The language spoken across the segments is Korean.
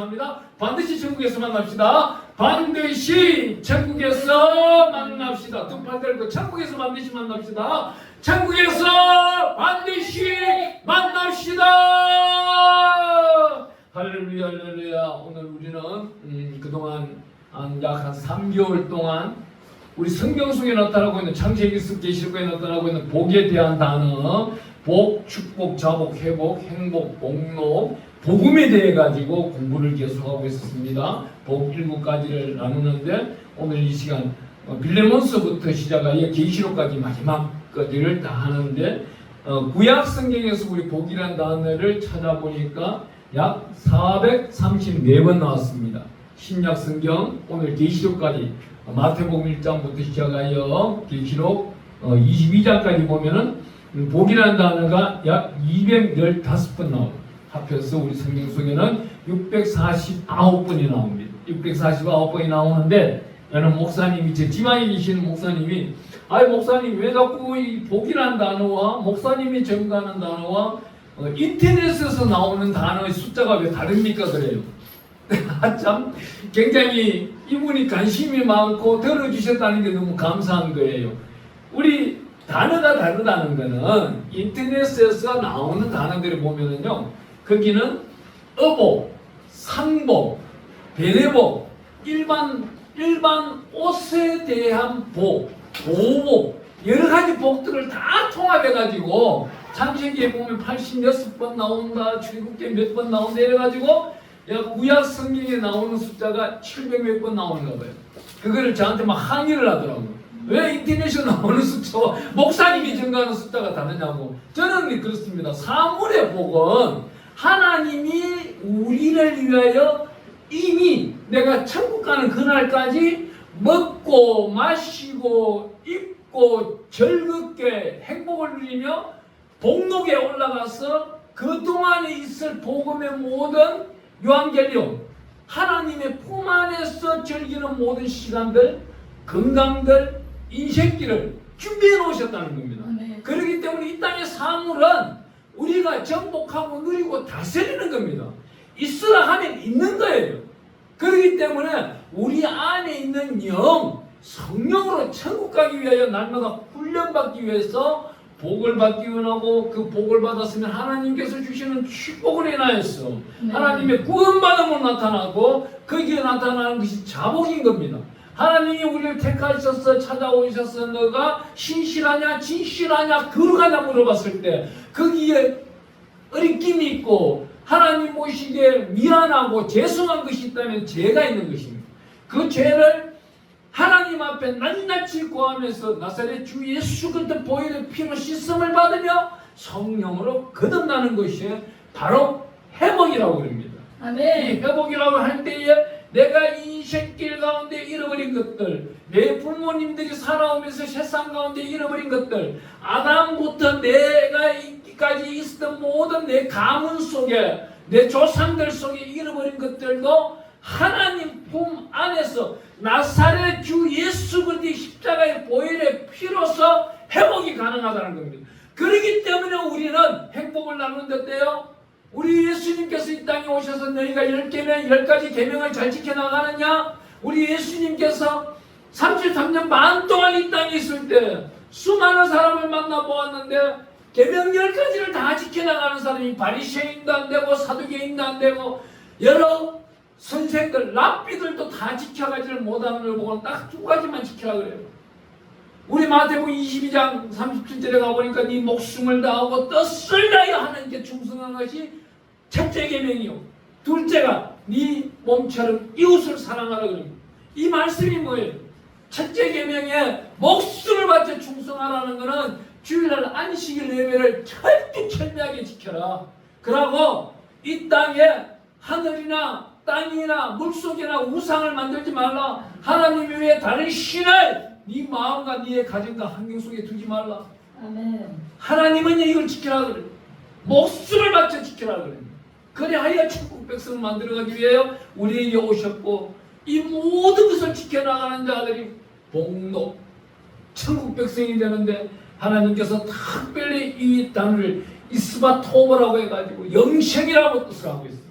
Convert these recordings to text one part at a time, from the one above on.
감사합니다. 반드시 천국에서 만납시다. 반드시 천국에서 만납시다. 두 팔 들고 천국에서 반드시 만납시다. 천국에서 반드시 만납시다. 할렐루야 할렐루야. 오늘 우리는 그동안 약 한 3개월 동안 우리 성경 속에 나타나고 있는 창세기서 계시록에 나타나고 있는 복에 대한 단어, 복, 축복, 자복, 회복, 행복, 복록, 복음에 대해 가지고 공부를 계속하고 있었습니다. 복 7가지를 나누는데 오늘 이 시간 빌레몬서부터 시작하여 계시록까지 마지막까지를 다 하는데 구약 성경에서 우리 복이라는 단어를 찾아보니까 약 434번 나왔습니다. 신약 성경 오늘 계시록까지 마태복음 1장부터 시작하여 계시록 22장까지 보면은 복이라는 단어가 약 215번 나옵니다. 합해서 우리 성경 속에는 649번이 나옵니다. 649번이 나오는데 저는 목사님이 제 지방에 계시는 목사님이 아이 목사님 왜 자꾸 이 복이라는 단어와 목사님이 전가하는 단어와 인터넷에서 나오는 단어의 숫자가 왜 다릅니까 그래요. 참 굉장히 이분이 관심이 많고 들어주셨다는 게 너무 감사한 거예요. 우리 단어가 다르다는 거는 인터넷에서 나오는 단어들을 보면은요, 거기는 어복, 상복, 베레복, 일반 옷에 대한 복, 보복, 여러 가지 복들을 다 통합해가지고 창세기에 보면 86번 나온다, 출애굽기에 몇 번 나온다 이래가지고 구약 성경에 나오는 숫자가 700몇 번 나오는가 봐요. 그거를 저한테 막 항의를 하더라고요. 왜 인터넷에 나오는 숫자와 목사님이 증가하는 숫자가 다르냐고. 저는 그렇습니다. 사물의 복은 하나님이 우리를 위하여 이미 내가 천국 가는 그날까지 먹고 마시고 입고 즐겁게 행복을 누리며 복록에 올라가서 그동안에 있을 복음의 모든 요한계리온 하나님의 품 안에서 즐기는 모든 시간들, 건강들, 인생길을 준비해 놓으셨다는 겁니다. 네. 그렇기 때문에 이 땅의 사물은 우리가 정복하고 누리고 다스리는 겁니다. 있으라 하면 있는 거예요. 그렇기 때문에 우리 안에 있는 영, 성령으로 천국 가기 위하여 날마다 훈련받기 위해서 복을 받기 원하고 그 복을 받았으면 하나님께서 주시는 축복을 인하여서 하나님의 구원받음으로 나타나고 거기에 나타나는 것이 자복인 겁니다. 하나님이 우리를 택하셔서 찾아오셔서 너가 신실하냐 진실하냐 거룩하냐 물어봤을 때 거기에 어림낌이 있고 하나님 보시기에 미안하고 죄송한 것이 있다면 죄가 있는 것입니다. 그 죄를 하나님 앞에 낱낱이 고하면서 나사렛 주 예수 그리스도 보혈의 피로 씻음을 받으며 성령으로 거듭나는 것이 바로 회복이라고 그럽니다. 아멘. 이 회복이라고 할 때에 내가 인생길 가운데 잃어버린 것들, 내 부모님들이 살아오면서 세상 가운데 잃어버린 것들, 아담부터 내가 있기까지 있었던 모든 내 가문 속에 내 조상들 속에 잃어버린 것들도 하나님 품 안에서 나사렛 주 예수 그리스도의 십자가의 보혈의 피로서 회복이 가능하다는 겁니다. 그렇기 때문에 우리는 행복을 나누는데요. 우리 예수님께서 이 땅에 오셔서 너희가 10가지 계명을 잘 지켜나가느냐? 우리 예수님께서 33년 반 동안 이 땅에 있을 때 수많은 사람을 만나보았는데 계명 10가지를 다 지켜나가는 사람이 바리새인도 안 되고 사두개인도 안 되고 여러 선생들, 랍비들도 다 지켜가지를 못하는 걸 보고는 딱 2가지만 지켜라 그래요. 우리 마태복음 22장 37절에 가보니까 네 목숨을 다하고 뜻을 다하여 하나님께 충성하는 것이 첫째 계명이요. 둘째가 네 몸처럼 이웃을 사랑하라 그럽니다. 이 말씀이 뭐예요? 첫째 계명에 목숨을 바쳐 충성하라는 것은 주일날 안식일 예배를 철두철미하게 지켜라. 그러고 이 땅에 하늘이나 땅이나 물속이나 우상을 만들지 말라. 하나님 외에 다른 신을 네 마음과 네 가정과 환경 속에 두지 말라. 아멘. 하나님은 이걸 지키라 그래. 목숨을 바쳐 지키라 그래. 그래야 천국 백성을 만들어가기 위하여 우리에게 오셨고 이 모든 것을 지켜나가는 자들이 복록 천국 백성이 되는데 하나님께서 특별히 이 단어를 이스바토브라고 해가지고 영생이라고 뜻을 하고 있습니다.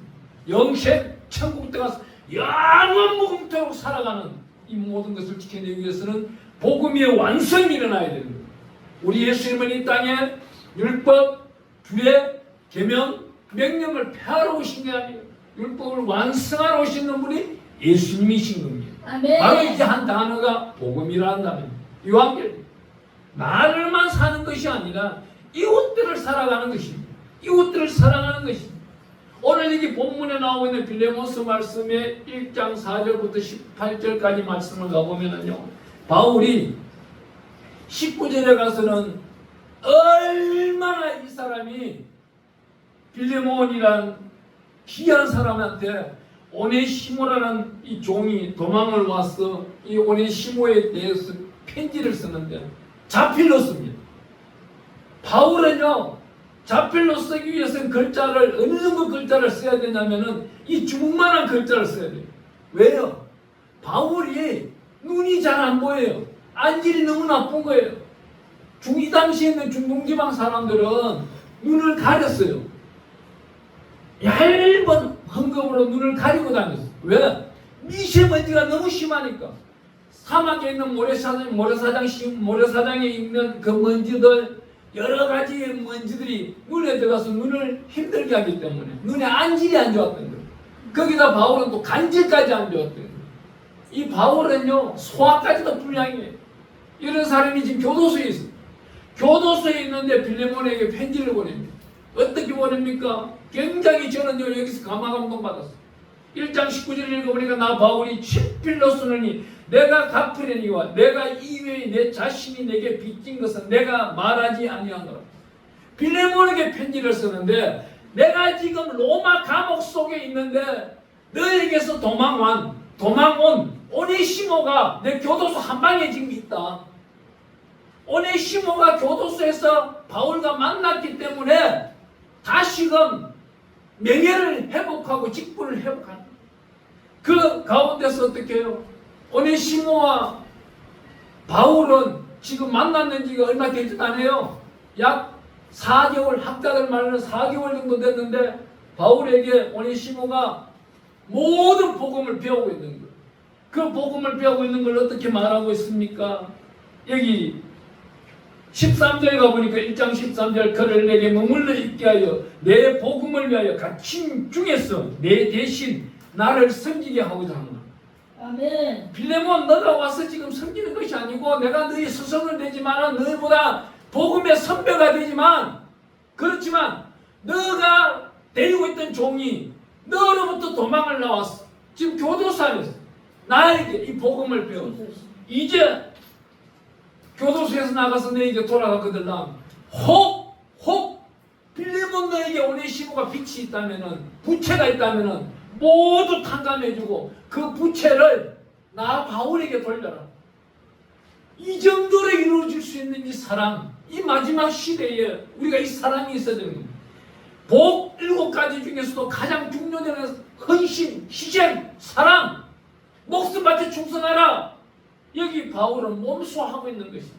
영생, 천국 들어가서 영원 무궁토록 살아가는 이 모든 것을 지켜내기 위해서는 복음의 완성이 일어나야 되는 거예요. 우리 예수님은 이 땅에 율법, 규례, 계명, 명령을 폐하러 오신 게 아니에요. 율법을 완성하러 오시는 분이 예수님이신 겁니다. 아멘. 바로 이제 한 단어가 복음이라는 단어입니다. 요한계시록. 나를만 사는 것이 아니라 이웃들을 살아가는 것입니다. 이웃들을 사랑하는 것입니다. 오늘 여기 본문에 나오고 있는 빌레몬스 말씀의 1장 4절부터 18절까지 말씀을 가보면요, 바울이 19절에 가서는 얼마나 이 사람이 빌레몬이란 귀한 사람한테 오네시모라는 이 종이 도망을 와서 이 오네시모에 대해서 편지를 쓰는데 자필로 씁니다. 바울은요, 자필로 쓰기 위해서는 글자를 어느 정도 글자를 써야 되냐면은 이 주먹만한 글자를 써야 돼요. 왜요? 바울이 눈이 잘 안 보여요. 안질이 너무 나쁜 거예요. 이 당시에 있는 중동지방 사람들은 눈을 가렸어요. 얇은 헝겊으로 눈을 가리고 다녔어요. 왜? 미세먼지가 너무 심하니까. 사막에 있는 모래사장에 있는 그 먼지들, 여러 가지의 먼지들이 눈에 들어가서 눈을 힘들게 하기 때문에 눈에 안질이 안 좋았던 거예요. 거기다 바울은 또 간질까지 안 좋았던 거예요. 이 바울은요, 소화까지도 불량이에요. 이런 사람이 지금 교도소에 있어요. 교도소에 있는데 빌레몬에게 편지를 보냅니다. 어떻게 보냅니까? 굉장히 저는요, 여기서 감화감동 받았어요. 1장 19절 읽어보니까 나 바울이 친필로 쓰느니 내가 갚으려니와 내가 이외에 내 자신이 내게 빚진 것은 내가 말하지 아니하노라. 빌레몬에게 편지를 쓰는데 내가 지금 로마 감옥 속에 있는데 너에게서 도망온 오네시모가 내 교도소 한방에 지금 있다. 오네시모가 교도소에서 바울과 만났기 때문에 다시금 명예를 회복하고 직분을 회복한다. 그 가운데서 어떻게 해요? 오네시모와 바울은 지금 만났는 지가 얼마 되지 않아요. 약 4개월, 학자들 말로는 4개월 정도 됐는데 바울에게 오네시모가 모든 복음을 배우고 있는 거예요. 그 복음을 배우고 있는 걸 어떻게 말하고 있습니까? 여기 13절에 가보니까 1장 13절 그를 내게 머물러 있게 하여 내 복음을 위하여 갇힌 중에서 내 대신 나를 섬기게 하고자 하노라. 아멘. 빌레몬, 너가 와서 지금 섬기는 것이 아니고 내가 너희 스승은 되지만 너희보다 복음의 선배가 되지만 그렇지만 너가 데리고 있던 종이 너로부터 도망을 나왔어. 지금 교도소 안에서 나에게 이 복음을 배웠어. 이제 교도소에서 나가서 너에게 돌아가거든. 혹 빌레몬 너에게 오네시모가 빚이 있다면은, 부채가 있다면은 모두 탕감해주고 그 부채를 나 바울에게 돌려라. 이 정도로 이루어질 수 있는 이 사랑, 이 마지막 시대에 우리가 이 사랑이 있어야 되는 겁니다. 복 7가지 중에서도 가장 중요한 헌신, 희생, 사랑, 목숨 바쳐 충성하라. 여기 바울은 몸소하고 있는 것입니다.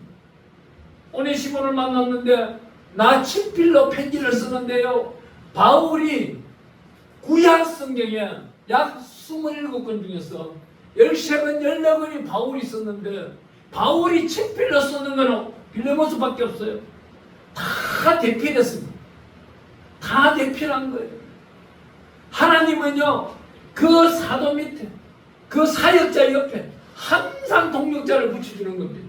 오네시모를 만났는데 나 친필로 편지를 쓰는데요, 바울이 구약 성경에 약 27권 중에서 13권, 14권이 바울이 썼는데 바울이 친필로 쓰는 거는 빌레몬스밖에 없어요. 다 대필했습니다. 다 대필한 거예요. 하나님은요, 그 사도 밑에, 그 사역자 옆에 항상 동력자를 붙여주는 겁니다.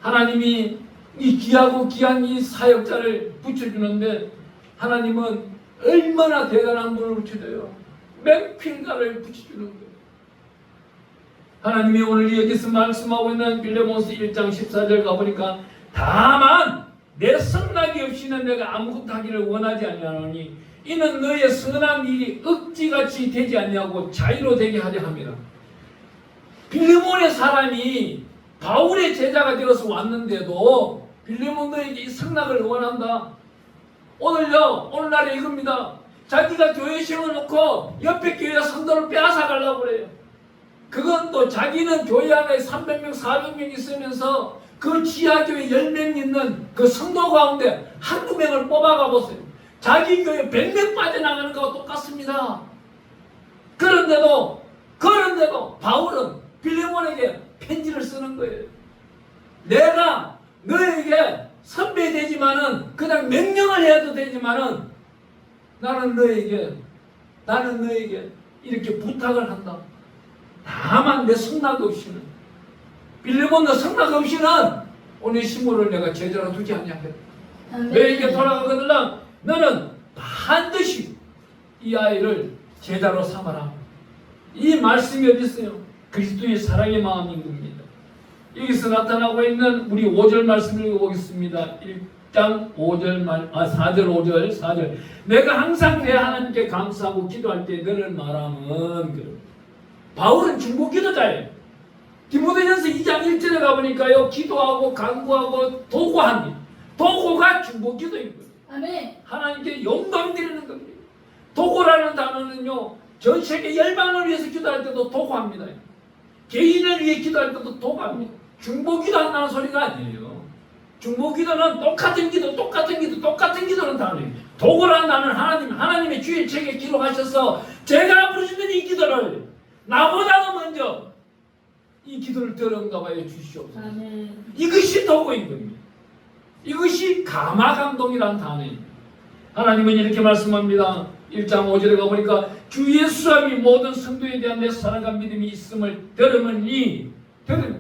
하나님이 이 귀하고 귀한 이 사역자를 붙여주는데 하나님은 얼마나 대단한 분을 붙여줘요. 맹필가를 붙여주는 거예요. 하나님이 오늘 여기서 말씀하고 있는 빌레몬스 1장 14절 가보니까 다만 내 선락이 없이는 내가 아무것도 하기를 원하지 아니하노니 이는 너의 선한 일이 억지같이 되지 아니하고 자유로 되게 하려 함이라. 빌레몬의 사람이 바울의 제자가 되어서 왔는데도 빌레몬 너에게 이 선락을 원한다. 오늘날에 이겁니다. 자기가 교회 세워놓고 옆에 교회 성도를 빼앗아 가려고 그래요. 그건 또 자기는 교회 안에 300명, 400명 있으면서 그 지하교회 10명 있는 그 성도 가운데 한두 명을 뽑아가 보세요. 자기 교회 100명 빠져나가는 거와 똑같습니다. 그런데도 바울은 빌레몬에게 편지를 쓰는 거예요. 내가 너에게 선배되지만은 그냥 명령을 해도 되지만은 나는 너에게 이렇게 부탁을 한다. 다만 내 성낙 없이는 빌레몬 너 성낙 없이는 오네시모를 내가 제자로 두지 않냐겠다. 너에게 돌아가거들라 너는 반드시 이 아이를 제자로 삼아라. 이 말씀이 어디 있어요? 그리스도의 사랑의 마음인 겁니다. 여기서 나타나고 있는 우리 5절 말씀을 읽어보겠습니다. 1장 4절 4절 내가 항상 내 하나님께 감사하고 기도할 때 너를 말하면 바울은 중보 기도자예요. 디모데전서 2장 1절에 가보니까요 기도하고 간구하고 도구합니다. 도구가 중보 기도인 거예요. 아멘. 하나님께 영광 드리는 겁니다. 도구라는 단어는요 전 세계 열방을 위해서 기도할 때도 도구합니다. 개인을 위해 기도할 때도 도구합니다. 중보 기도한다는 소리가 아니에요. 중보 기도는 똑같은 기도는 단어예요. 도구라는 단어는 하나님의 주의 책에 기록하셔서 제가 부르시는 이 기도를 나보다도 먼저 이 기도를 들은가 봐요 주시옵소서. 아멘. 이것이 도구인 겁니다. 이것이 감화감동이라는 단어입니다. 하나님은 이렇게 말씀합니다. 1장 5절에 가보니까 주 예수님이 모든 성도에 대한 내 사랑과 믿음이 있음을 들으니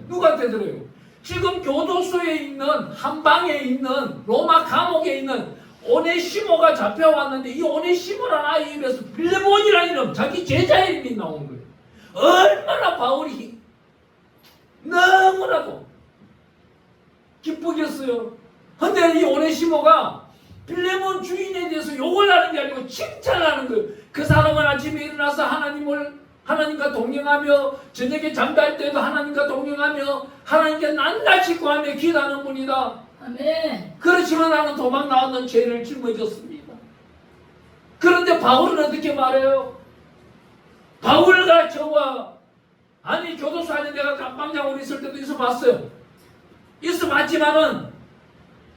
누구한테 들어요? 지금 교도소에 있는 한방에 있는 로마 감옥에 있는 오네시모가 잡혀왔는데 이 오네시모라는 아이 입에서 빌레몬이라는 이름 자기 제자 이름이 나온 거예요. 얼마나 바울이 너무나도 기쁘겠어요. 근데 이 오네시모가 빌레몬 주인에 대해서 욕을 하는 게 아니고 칭찬하는 거예요. 그 사람은 아침에 일어나서 하나님과 동행하며 저녁에 잠잘 때도 하나님과 동행하며 하나님께 낱낱이 구하며 기도하는 분이다. 아멘. 그렇지만 나는 도망 나왔는 죄를 짊어졌습니다. 그런데 바울은 어떻게 말해요? 바울과 저와 교도소 안에 내가 감방장으로 있을 때도 있어 봤어요. 있어 봤지만은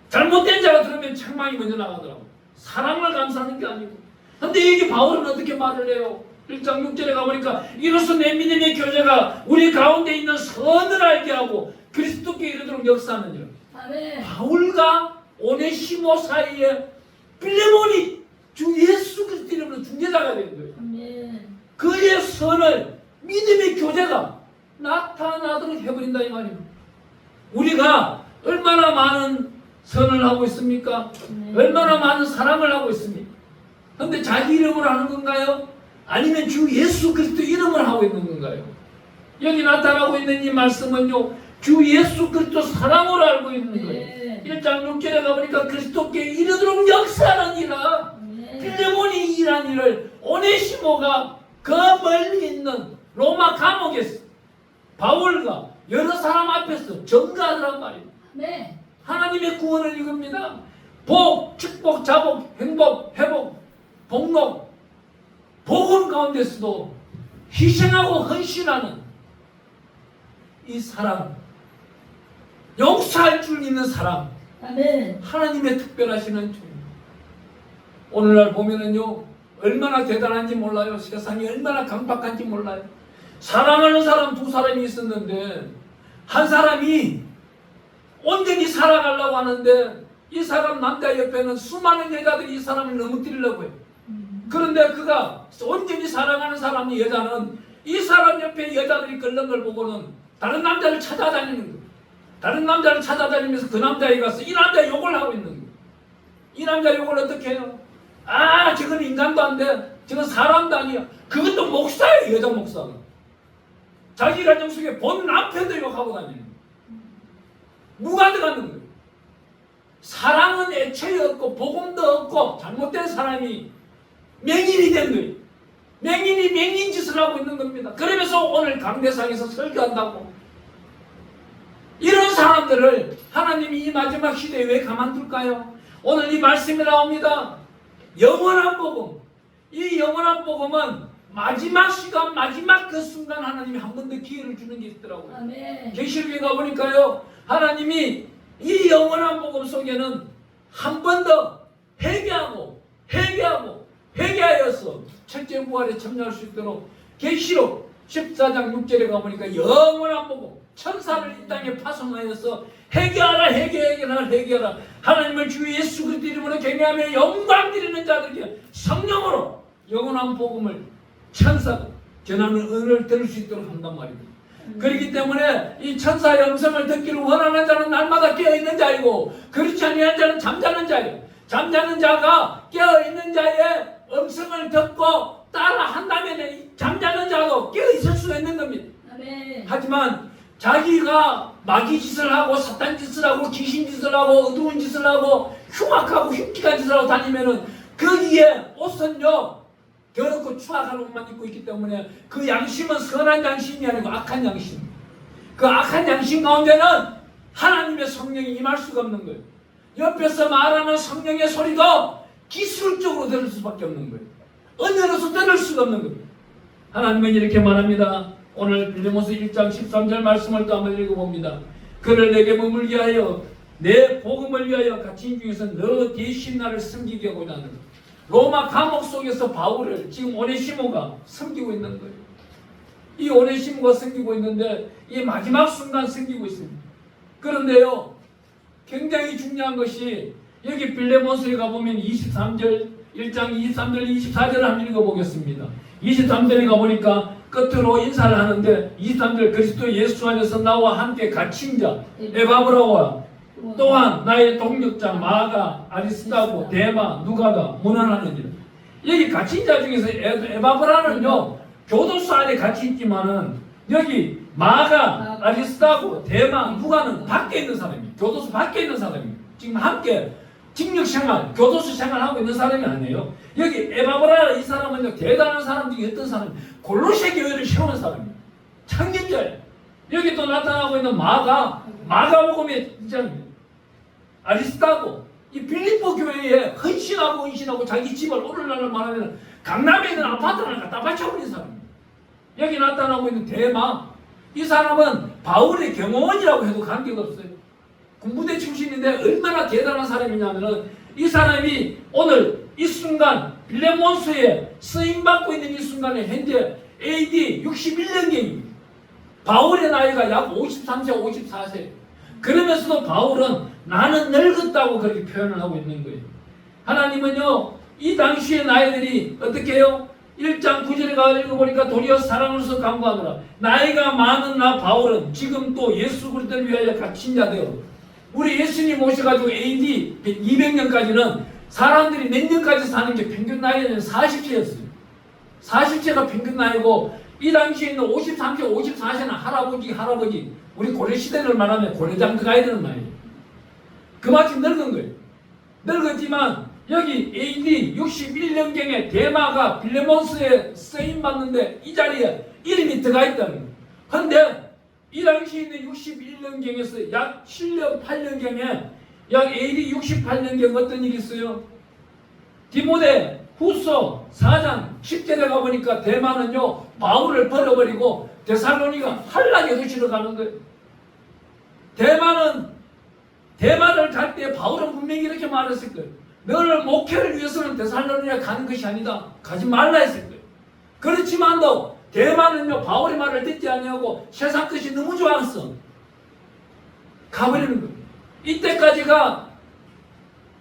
잘못된 자가 들으면 책망이 먼저 나가더라고. 사랑을 감사하는 게 아니고. 근데 여기 바울은 어떻게 말을 해요? 1장 6절에 가보니까 이로써 내 믿음의 교제가 우리 가운데 있는 선을 알게 하고 그리스도께 이르도록 역사하느니라. 아멘. 바울과 오네시모 사이에 빌레몬이 주 예수 그리스도 이름으로 중재자가 된 거예요. 아멘. 그의 선을 믿음의 교제가 나타나도록 해버린다 이 말이에요. 우리가 얼마나 많은 선을 하고 있습니까? 얼마나 많은 사랑을 하고 있습니까? 그런데 자기 이름으로 하는 건가요? 아니면 주 예수 그리스도 이름을 하고 있는 건가요? 여기 나타나고 있는 이 말씀은요 주 예수 그리스도 사랑으로 알고 있는 거예요. 1장 6절에 가보니까 그리스도께 이르도록 역사하느니라. 빌레몬이 일한 일을 오네시모가 그 멀리 있는 로마 감옥에서 바울과 여러 사람 앞에서 전가하더란 말입니다. 네. 하나님의 구원을 이겁니다. 복, 축복, 자복, 행복, 회복, 복록, 복음 가운데서도 희생하고 헌신하는 이 사람, 용서할 줄 있는 사람, 아멘. 하나님의 특별하시는 주. 오늘날 보면은요 얼마나 대단한지 몰라요. 세상이 얼마나 강박한지 몰라요. 사랑하는 사람 두 사람이 있었는데 한 사람이 온전히 살아가려고 하는데 이 사람 남자 옆에는 수많은 여자들이 이 사람을 넘어뜨리려고 해요. 그런데 그가 온전히 사랑하는 사람의 여자는 이 사람 옆에 여자들이 끓는 걸 보고는 다른 남자를 찾아다니는 거예요. 다른 남자를 찾아다니면서 그 남자에 가서 이 남자 욕을 하고 있는 거예요. 이 남자 욕을 어떻게 해요? 아, 저건 인간도 안 돼. 저건 사람도 아니야. 그것도 목사예요, 여자 목사가. 자기 가정 속에 본 남편도 욕하고 다니는 거예요. 누가 들어가는 거예요? 사랑은 애초에 없고 복음도 없고 잘못된 사람이 맹인이 된 거예요. 맹인이 맹인 짓을 하고 있는 겁니다. 그러면서 오늘 강대상에서 설교한다고. 이런 사람들을 하나님이 이 마지막 시대에 왜 가만둘까요? 오늘 이 말씀이 나옵니다. 영원한 복음. 이 영원한 복음은 마지막 시간, 마지막 그 순간 하나님이 한 번 더 기회를 주는 게 있더라고요. 아멘. 계시록에 가보니까요 하나님이 이 영원한 복음 속에는 한 번 더 회개하여서 첫째 부활에 참여할 수 있도록 계시록 14장 6절에 가보니까 영원한 복음, 천사를 이 땅에 파송하여서 회개하라 하나님을 주 예수 그리스도 이름으로 경외하며 영광 드리는 자들에게 성령으로 영원한 복음을 천사가 전하는 은혜를 들을 수 있도록 한단 말입니다. 그렇기 때문에 이 천사의 음성을 듣기를 원하는 자는 날마다 깨어있는 자이고, 그렇지 아니한 자는 잠자는 자예요. 잠자는 자가 깨어있는 자의 음성을 듣고 따라 한다면 잠자는 자도 깨어있을 수가 있는 겁니다. 아멘. 하지만 자기가 마귀 짓을 하고 사탄 짓을 하고 귀신 짓을 하고 어두운 짓을 하고 흉악하고 흉기한 짓을 하고 다니면은 거기에 옷은요 더럽고 추악한 옷만 입고 있기 때문에 그 양심은 선한 양심이 아니고 악한 양심. 그 악한 양심 가운데는 하나님의 성령이 임할 수가 없는 거예요. 옆에서 말하는 성령의 소리도 기술적으로 들을 수밖에 없는 거예요. 언어로서 들을 수가 없는 거예요. 하나님은 이렇게 말합니다. 오늘 빌레몬서 1장 13절 말씀을 또 한번 읽어봅니다. 그를 내게 머물게 하여 내 복음을 위하여 갇힌 중에서 너 대신 나를 섬기게 하고자 하는 로마 감옥 속에서 바울을 지금 오네시모가 섬기고 있는 거예요. 이 오네시모가 섬기고 있는데 이 마지막 순간 섬기고 있습니다. 그런데요 굉장히 중요한 것이 여기 빌레몬서에 가보면 23절 1장 23절 24절을 한번 읽어보겠습니다. 23절에 가보니까 끝으로 인사를 하는데 23절 그리스도 예수 안에서 나와 함께 갇힌 자 에바브라와 또한 나의 동력자 마가 아리스타고 데마 누가가 문안하느니라. 여기 갇힌 자 중에서 에바브라는요 교도소 안에 갇혀 있지만은 여기 마가 아리스타고 데마 누가는 밖에 있는 사람이에요. 교도소 밖에 있는 사람이에요. 지금 함께 징역 생활, 교도소 생활하고 있는 사람이 아니에요. 여기 에바브라 이 사람은요 대단한 사람 중에 어떤 사람이 골로새 교회를 세우는 사람이에요. 창립자예요. 여기 또 나타나고 있는 마가복음의 입장입니다. 아리스타고 이 빌립보 교회에 헌신하고 자기 집을 오늘날로 말하면 강남에 있는 아파트를 갖다 바쳐버린 사람입니다. 여기 나타나고 있는 대마 이 사람은 바울의 경호원이라고 해도 관계가 없어요. 군부대 출신인데 얼마나 대단한 사람이냐면은 이 사람이 오늘 이 순간 빌레몬서에 쓰임받고 있는 이 순간에 현재 AD 61년경입니다. 바울의 나이가 약 53세, 54세. 그러면서도 바울은 나는 늙었다고 그렇게 표현을 하고 있는 거예요. 하나님은요, 이 당시의 나이들이 어떻게 해요? 1장 9절에 가 읽어보니까 도리어 사랑으로서 간구하노라. 나이가 많은 나 바울은 지금 또 예수 그리스도를 위하여 갇힌 자 되어 우리 예수님 오셔가지고 AD 200년까지는 사람들이 몇 년까지 사는 게 평균 나이는 40세였어요. 40세가 평균 나이고 이 당시에 있는 53세, 54세는 할아버지 우리 고려시대를 말하면 고려장 들어가야 되는 나이예요. 그만큼 늙은 거예요. 늙었지만 여기 AD 61년경에 대마가 빌레몬스에 쓰임받는데 이 자리에 이름이 들어가 있다는 거예요. 그런데 이 당시에 있는 61년경에서 약 7년, 8년경에 약 AD 68년경 어떤 일이 있어요? 디모데 후서 4장 10절에 가보니까 대마는요 바울을 버려버리고 데살로니가 한락에 도시로 가는 거예요. 대마를 갈 때 바울은 분명히 이렇게 말했을 거예요. 너를 목회를 위해서는 데살로니가 가는 것이 아니다. 가지 말라 했을 거예요. 그렇지만도 대마는요 바울의 말을 듣지 아니하고 세상 것이 너무 좋았어. 가버리는 거예요. 이때까지가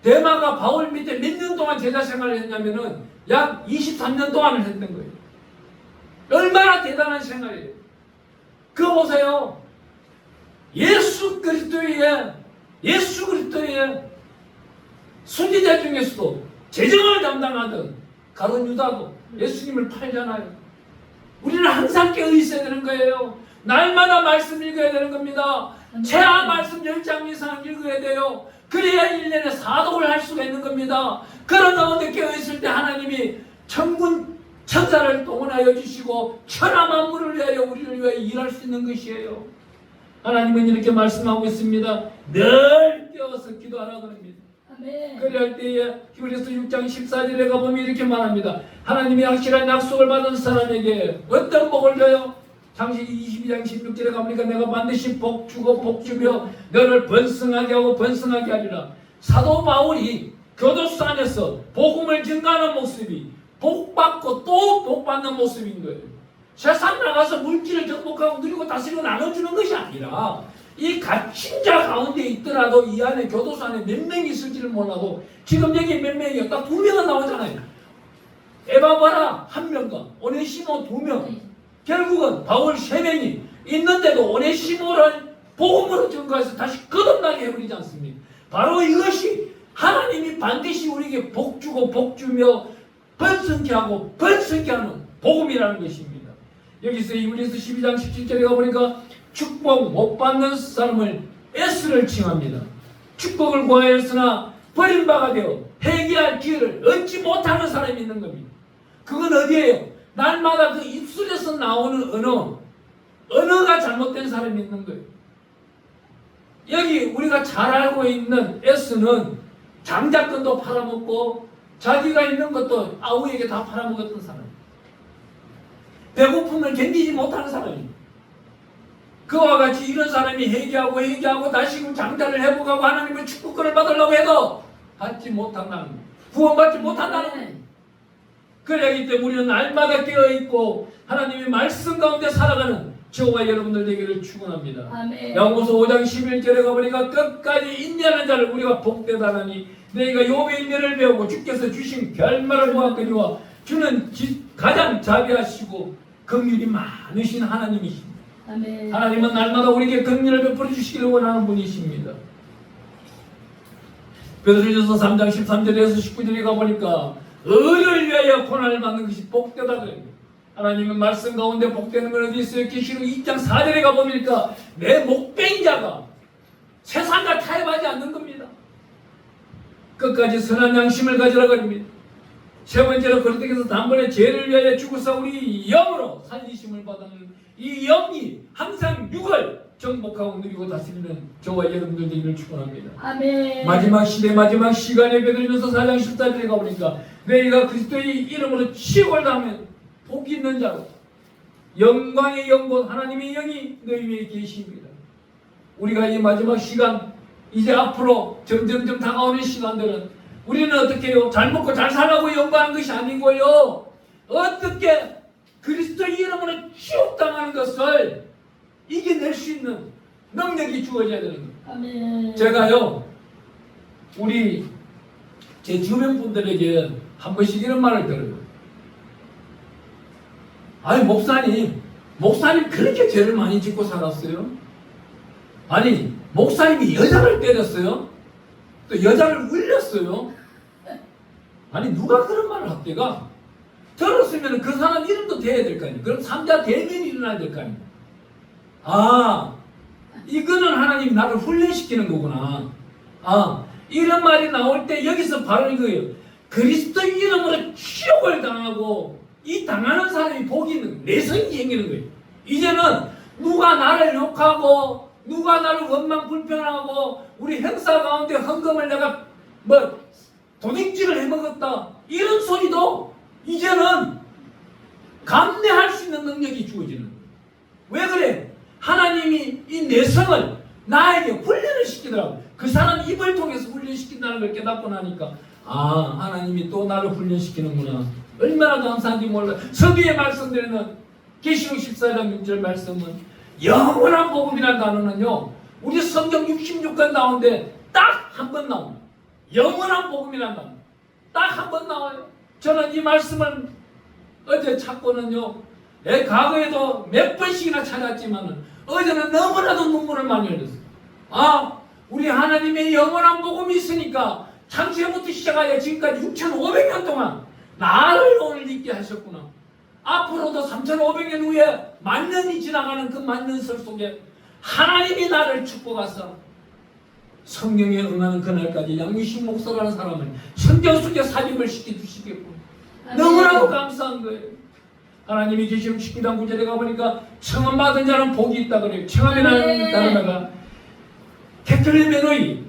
대마가 바울 밑에 몇 년 동안 제자 생활을 했냐면은 약 23년 동안을 했던 거예요. 얼마나 대단한 생활이에요. 그거 보세요. 예수 그리스도의 순리자 중에서도 재정을 담당하던 가룟 유다도 예수님을 팔잖아요. 우리는 항상 깨어 있어야 되는 거예요. 날마다 말씀 읽어야 되는 겁니다. 최하 말씀 10장 이상 읽어야 돼요. 그래야 1년에 사독을 할 수가 있는 겁니다. 그런 가운데 깨어있을 때 하나님이 천군 천사를 동원하여 주시고 천하 만물을 위하여 우리를 위하여 일할 수 있는 것이에요. 하나님은 이렇게 말씀하고 있습니다. 늘 깨어서 기도하라 그럽니다. 아멘. 그럴 때에 히브리서 6장 14절에 가보면 이렇게 말합니다. 하나님이 확실한 약속을 받은 사람에게 어떤 복을 줘요? 창세기 22장 16절에 가보니까 내가 반드시 복 주고 복 주며 너를 번성하게 하고 번성하게 하리라. 사도 바울이 교도소 안에서 복음을 증가하는 모습이 복 받고 또 복 받는 모습인 거예요. 세상 나가서 물질을 정복하고 누리고 다스리고 나눠주는 것이 아니라 이 갇힌 자 가운데 있더라도 이 안에 교도소 안에 몇 명이 있을지를 몰라도 지금 여기 몇 명이요? 딱 2명은 나오잖아요. 에바바라 1명과 오네시모 2명, 결국은 바울 3명이 있는데도 오네시모를 복음으로 증거해서 다시 거듭나게 해버리지 않습니까? 바로 이것이 하나님이 반드시 우리에게 복주고 복주며 번성케 하고 번성케 하는 복음이라는 것입니다. 여기서 이브리서 12장 17절에 가보니까 축복 못 받는 사람을 S를 칭합니다. 축복을 구하였으나 버림받아 되어 회개할 기회를 얻지 못하는 사람이 있는 겁니다. 그건 어디예요? 날마다 그 입술에서 나오는 언어가 잘못된 사람이 있는 거예요. 여기 우리가 잘 알고 있는 S는 장자권도 팔아먹고 자기가 있는 것도 아우에게 다 팔아먹었던 사람, 배고픔을 견디지 못하는 사람입니다. 그와 같이 이런 사람이 회개하고 다시금 장자를 회복하고 하나님의 축복권을 받으려고 해도 받지 못한다는, 구원받지 못한다는 거예요. 그러기 때문에 우리는 날마다 깨어있고 하나님의 말씀 가운데 살아가는 저와 여러분들 되기를 축원합니다. 아멘. 야고보서 5장 11절에 가보니까 끝까지 인내하는 자를 우리가 복되다라니 너희가 욥의 인내를 배우고 주께서 주신 결말을 보았거니와 주는 가장 자비하시고 긍휼이 많으신 하나님이십니다. 아멘. 하나님은 날마다 우리에게 긍휼을 베풀어 주시기를 원하는 분이십니다. 베드로전서 3장 13절에서 19절에 가보니까 의를 위하여 고난을 받는 것이 복되다 그래요. 하나님은 말씀 가운데 복되는 건 어디 있어요? 계시록 2장 4절에 가보니까 내 목배인자가 세상과 타협하지 않는 겁니다. 끝까지 선한 양심을 가지라 그럽니다. 세 번째로 그리스도께서 단번에 죄를 위하여 죽으사 우리 영으로 살리심을 받는 이 영이 항상 육을 정복하고 누리고 다스리는 저와 여러분들 되기를 축원합니다. 아멘. 마지막 시대 마지막 시간에 베드로전서 4장 14절에 가보니까 너희가 그리스도의 이름으로 치욕을 당하면 복이 있는 자로 영광의 영곧 하나님의 영이 너희 위에 계십니다. 우리가 이 마지막 시간 이제 앞으로 점점점 다가오는 시간들은 우리는 어떻게 해요? 잘 먹고 잘 살라고 연구하는 것이 아니고요. 어떻게 그리스도의 이름으로 치욕당하는 것을 이겨낼 수 있는 능력이 주어져야 되는 거예요. 아멘. 제가요, 우리 제 주변 분들에게 한 번씩 이런 말을 들어요. 아니 목사님 그렇게 죄를 많이 짓고 살았어요? 아니 목사님이 여자를 때렸어요? 또 여자를 울렸어요? 아니 누가 그런 말을 합대가? 들었으면 그 사람 이름도 돼야 될 거 아니에요. 그럼 3자 대면이 일어나야 될 거 아니에요. 아, 이거는 하나님이 나를 훈련시키는 거구나. 아, 이런 말이 나올 때 여기서 바로 이거예요. 그리스도 이름으로 치욕을 당하고 이 당하는 사람이 복이 있는 거예요. 내성이 생기는 거예요. 이제는 누가 나를 욕하고 누가 나를 원망 불평하고 우리 행사 가운데 헌금을 내가 도둑질을 해먹었다 이런 소리도 이제는 감내할 수 있는 능력이 주어지는 거예요. 왜 그래? 하나님이 이 내성을 나에게 훈련을 시키더라고. 그 사람 입을 통해서 훈련시킨다는 걸 깨닫고 나니까 아, 하나님이 또 나를 훈련시키는구나. 얼마나 감사한지 몰라. 서두에 말씀드리는 계시록 14장 6절 말씀은 영원한 복음이라는 단어는요, 우리 성경 66권 나오는데 딱 한 번 나옵니다. 영원한 복음이라는 단어 딱 한 번 나와요. 저는 이 말씀을 어제 찾고는요, 과거에도 몇 번씩이나 찾았지만 어제는 너무나도 눈물을 많이 흘렸어요. 아, 우리 하나님의 영원한 복음이 있으니까 창세부터 시작하여 지금까지 6,500년 동안 나를 오늘 있게 하셨구나. 앞으로도 3,500년 후에 만년이 지나가는 그 만년설 속에 하나님이 나를 축복하사 성경에 응하는 그날까지 양미신 목사라는 사람을 성경 속에 삽입을 시켜주시겠구나. 너무나도 감사한 거예요. 하나님이 계시록 19장 9절에 가보니까 청함받은 자는 복이 있다 그래요. 청함이라는 단어가 캐틀레메노이,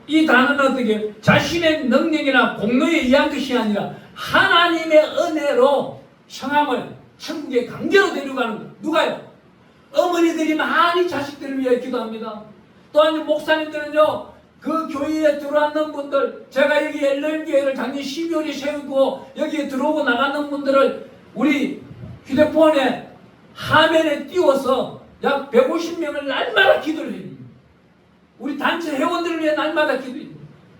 이 단어는 어떻게 자신의 능력이나 공로에 의한 것이 아니라 하나님의 은혜로 청함을 천국에 강제로 데려가는 거예요. 누가요? 어머니들이 많이 자식들을 위해 기도합니다. 또한 목사님들은요, 그 교회에 들어왔는 분들, 제가 여기 엘렌교회를 작년 12월에 세우고 여기에 들어오고 나가는 분들을 우리 휴대폰에 화면에 띄워서 약 150명을 날마다 기도를 해요. 우리 단체 회원들을 위해 날마다 기도해요.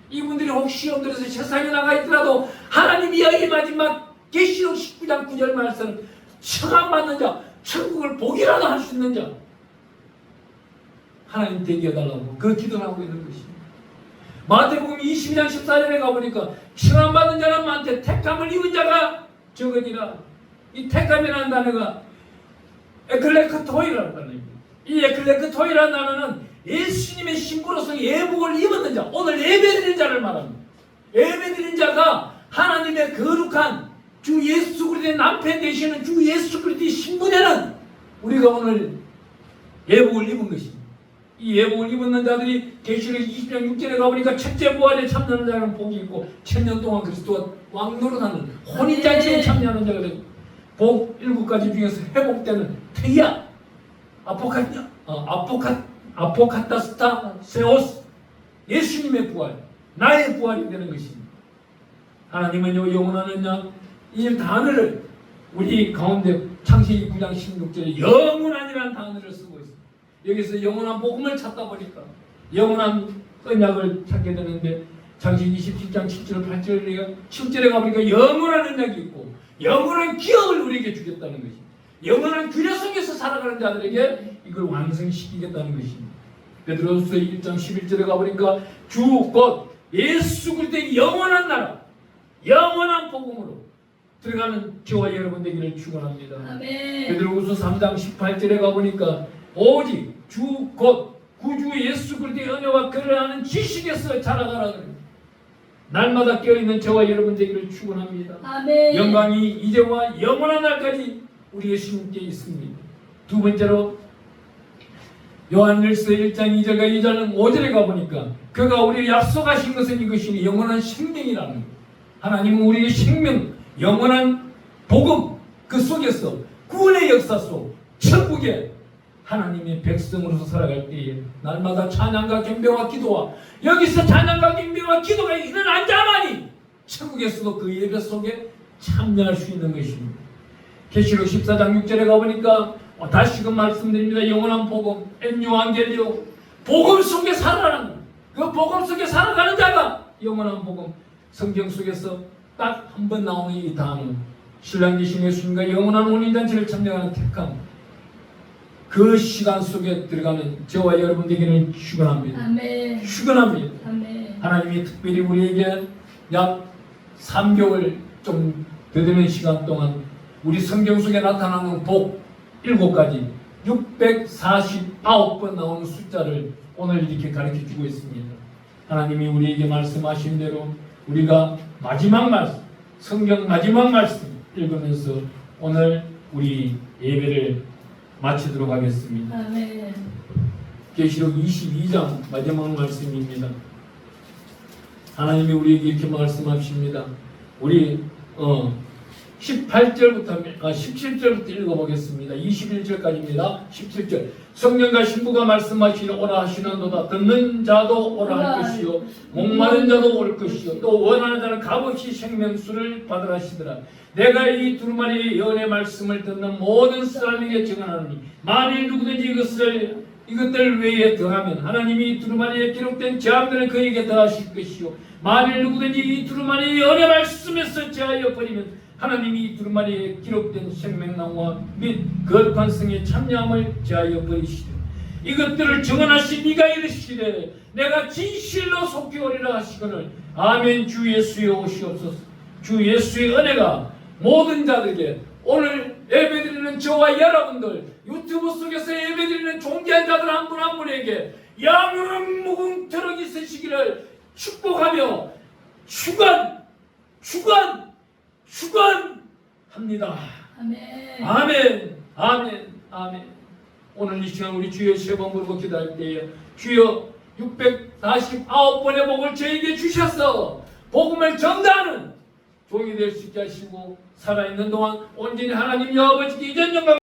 이분들이 혹시 시험 들어서 세상에 나가 있더라도 하나님이 여기 마지막 계시록 19장 9절 말씀 청함받는 자, 천국을 보기라도 할 수 있는 자 하나님 되게 해달라고 그 기도를 하고 있는 것입니다. 마태복음 22장 14절에 가보니까 청함받는 자는 많되 택함을 입은 자가 적으니라. 이 택함이라는 단어가 에클레크토이라는 단어입니다. 이 에클레크토이라는 단어는 예수님의 신부로서 예복을 입었는 자, 오늘 예배드리는 자를 말합니다. 예배드리는 자가 하나님의 거룩한 주 예수 그리스도의 남편 되시는 주 예수 그리스도의 신부되는 우리가 오늘 예복을 입은 것입니다. 이 예복을 입은 자들이 계시록 20장 6절에 가보니까 첫째 부활에 참여하는 자는 복이 있고 천년 동안 그리스도와 왕노릇하는 혼인잔치에 참여하는 자가 되고 복 7가지 중에서 회복되는 테이아 아포카타스타 세오스 예수님의 부활 나의 부활이 되는 것입니다. 하나님은요 영원한 양 이 단어를 우리 가운데 창세기 9장 16절에 영원한이라는 단어를 쓰고 있습니다. 여기서 영원한 복음을 찾다 보니까 영원한 언약을 찾게 되는데 창세기 27장 7절 8절에 7절에 가보니까 영원한 언약이 있고 영원한 기업을 우리에게 주겠다는 것입니다. 영원한 규례 속에서 살아가는 자들에게 이걸 완성시키겠다는 것입니다. 베드로후서 1장 11절에 가보니까 주 곧 예수 그리스도의 영원한 나라 영원한 복음으로 들어가는 저와 여러분 되기를 축원합니다. 아멘. 베드로후서 3장 18절에 가보니까 오직 주 곧 구주 예수 그리스도의 은혜와 그를 아는 지식에서 자라가라. 날마다 깨어있는 저와 여러분 되기를 축원합니다. 아멘. 영광이 이제와 영원한 날까지 우리 예수님께 있습니다. 두 번째로 요한일서 1장 2절과 2절 5절에 가보니까 그가 우리에게 약속하신 것은 이것이니 영원한 생명이라는 거예요. 하나님은 우리의 생명 영원한 복음 그 속에서 구원의 역사 속 천국에 하나님의 백성으로서 살아갈 때에 날마다 찬양과 경배와 기도와 여기서 찬양과 경배와 기도가 일어난 자만이 천국에서도 그 예배 속에 참여할 수 있는 것입니다. 계시록 14장 6절에 가보니까 다시금 말씀드립니다. 영원한 복음 엔유한겔리오 복음 속에 살아가는 그 복음 속에 살아가는 자가 영원한 복음 성경 속에서 딱 한 번 나오는 이 단어 신랑 계신 예수님과 영원한 혼인잔치를 참여하는 택함 그 시간 속에 들어가는 저와 여러분 되기를 축원합니다. 아멘. 축원합니다. 아멘. 하나님이 특별히 우리에게 약 3개월 좀 되는 시간 동안 우리 성경 속에 나타나는 복 7가지 649번 나오는 숫자를 오늘 이렇게 가르쳐 주고 있습니다. 하나님이 우리에게 말씀하신 대로 우리가 마지막 말씀 성경 마지막 말씀 읽으면서 오늘 우리 예배를 마치도록 하겠습니다. 아멘. 계시록 22장 마지막 말씀입니다. 하나님이 우리에게 이렇게 말씀하십니다. 우리 17절부터 읽어보겠습니다. 21절까지입니다. 17절 성령과 신부가 말씀하시는 오라 하시는도다. 듣는 자도 오라 할 것이요 목마른 자도 올 것이요 또 원하는 자는 값없이 생명수를 받으라 하시더라. 내가 이 두루마리의 예언의 말씀을 듣는 모든 사람에게 증언하노니 만일 누구든지 이것들 외에 더하면 하나님이 이 두루마리에 기록된 죄악들을 그에게 더하실 것이요 만일 누구든지 이 두루마리의 예언의 말씀에서 제하여 버리면 하나님이 이 두루마리에 기록된 생명나무와 및 거룩한 성에 참여함을 제하여 버리시되 이것들을 증언하신 이가 이르시되 내가 진실로 속히 오리라 하시거늘 아멘. 주 예수의 오시옵소서. 주 예수의 은혜가 모든 자들에게 오늘 예배드리는 저와 여러분들 유튜브 속에서 예배드리는 존귀한 자들 한 분 한 분에게 영원 무궁토록 있으시기를 축복하며 축원합니다. 아멘. 아멘. 아멘. 아멘. 오늘 이 시간 우리 주여 세 번 부르고 기도할 때에 주여 649번의 복을 저에게 주셔서 복음을 전달하는 종이 될 수 있게 하시고 살아있는 동안 온전히 하나님 아버지께 이전 영광